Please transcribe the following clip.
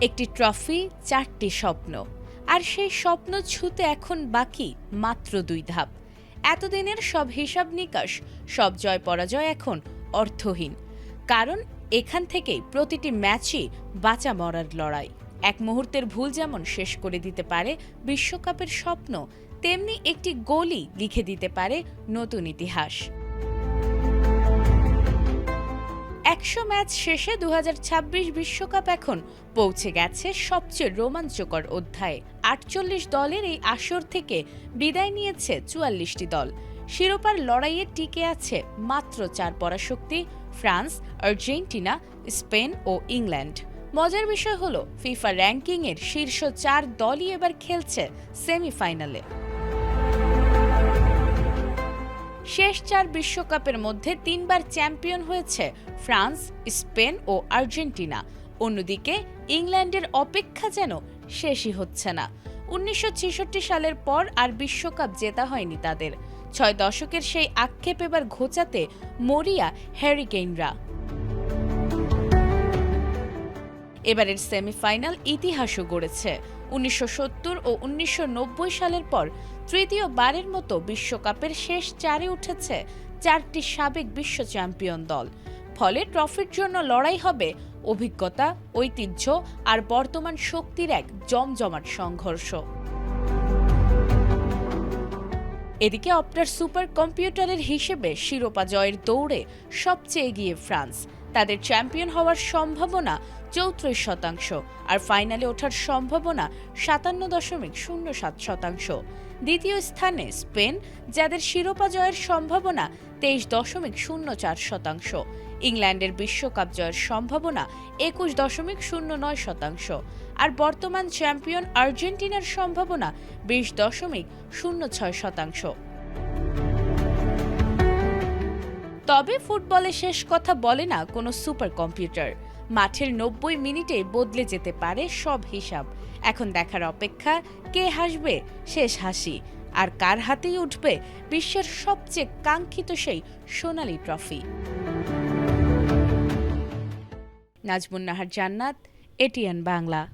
একটি ট্রফি, 4টি স্বপ্ন। আর সেই স্বপ্ন ছুঁতে এখন বাকি মাত্র 2 ধাপ। এতদিনের সব হিসাব নিকাশ, সব জয় পরাজয় এখন অর্থহীন। কারণ এখান থেকেই প্রতিটি ম্যাচই বাঁচা মরার লড়াই। এক মুহূর্তের ভুল যেমন শেষ করে দিতে পারে বিশ্বকাপের স্বপ্ন, তেমনি একটি গোলই লিখে দিতে পারে নতুন ইতিহাস। 100 ম্যাচ শেষে 2026 বিশ্বকাপ এখন পৌঁছে গেছে সবচেয়ে রোমাঞ্চকর অধ্যায়ে। 48 দলের এই আসর থেকে বিদায় নিয়েছে 44টি দল। শিরোপার লড়াইয়ে টিকে আছে মাত্র 4 পরাশক্তি: ফ্রান্স, আর্জেন্টিনা, স্পেন ও ইংল্যান্ড। মজার বিষয় হলো, ফিফা র্যাঙ্কিংয়ের শীর্ষ 4 দলই এবার খেলছে সেমিফাইনালে। শেষ 4 বিশ্বকাপের মধ্যে 3 বার চ্যাম্পিয়ন হয়েছে ফ্রান্স, স্পেন ও আর্জেন্টিনা। অন্যদিকে ইংল্যান্ডের অপেক্ষা যেন শেষই হচ্ছে না। 1966 সালের পর আর বিশ্বকাপ জেতা হয়নি তাদের। 6 দশকের সেই আক্ষেপ এবার ঘোচাতে মরিয়া হ্যারিকেইনরা। এবারের সেমিফাইনাল ইতিহাসও গড়েছে। 1970 ও 1990 সালের পর তৃতীয়বারের মতো বিশ্বকাপের শেষ 4-এ উঠেছে 4টি সাবেক বিশ্ব চ্যাম্পিয়ন দল। ফলে ট্রফির জন্য লড়াই হবে অভিজ্ঞতা, ঐতিহ্য আর বর্তমান শক্তির এক জমজমাট সংঘর্ষ। এদিকে অপটার সুপার কম্পিউটারের হিসেবে শিরোপা জয়ের দৌড়ে সবচেয়ে এগিয়ে ফ্রান্স। তাদের চ্যাম্পিয়ন হওয়ার সম্ভাবনা 34%, আর ফাইনালে ওঠার সম্ভাবনা 57.07%। দ্বিতীয় স্থানে স্পেন, যাদের শিরোপা জয়ের সম্ভাবনা 23.04%। ইংল্যান্ডের বিশ্বকাপ জয়ের সম্ভাবনা 21.09%, আর বর্তমান চ্যাম্পিয়ন আর্জেন্টিনার সম্ভাবনা 20.06%। তবে ফুটবলে শেষ কথা বলে না কোনো সুপার কম্পিউটার। মাঠের 90 মিনিটে বদলে যেতে পারে সব হিসাব। এখন দেখার অপেক্ষা, কে হাসবে শেষ হাসি, আর কার হাতেই উঠবে বিশ্বের সবচেয়ে কাঙ্ক্ষিত সেই সোনালী ট্রফি। নাজমুন নাহার জান্নাত, এটিএন বাংলা।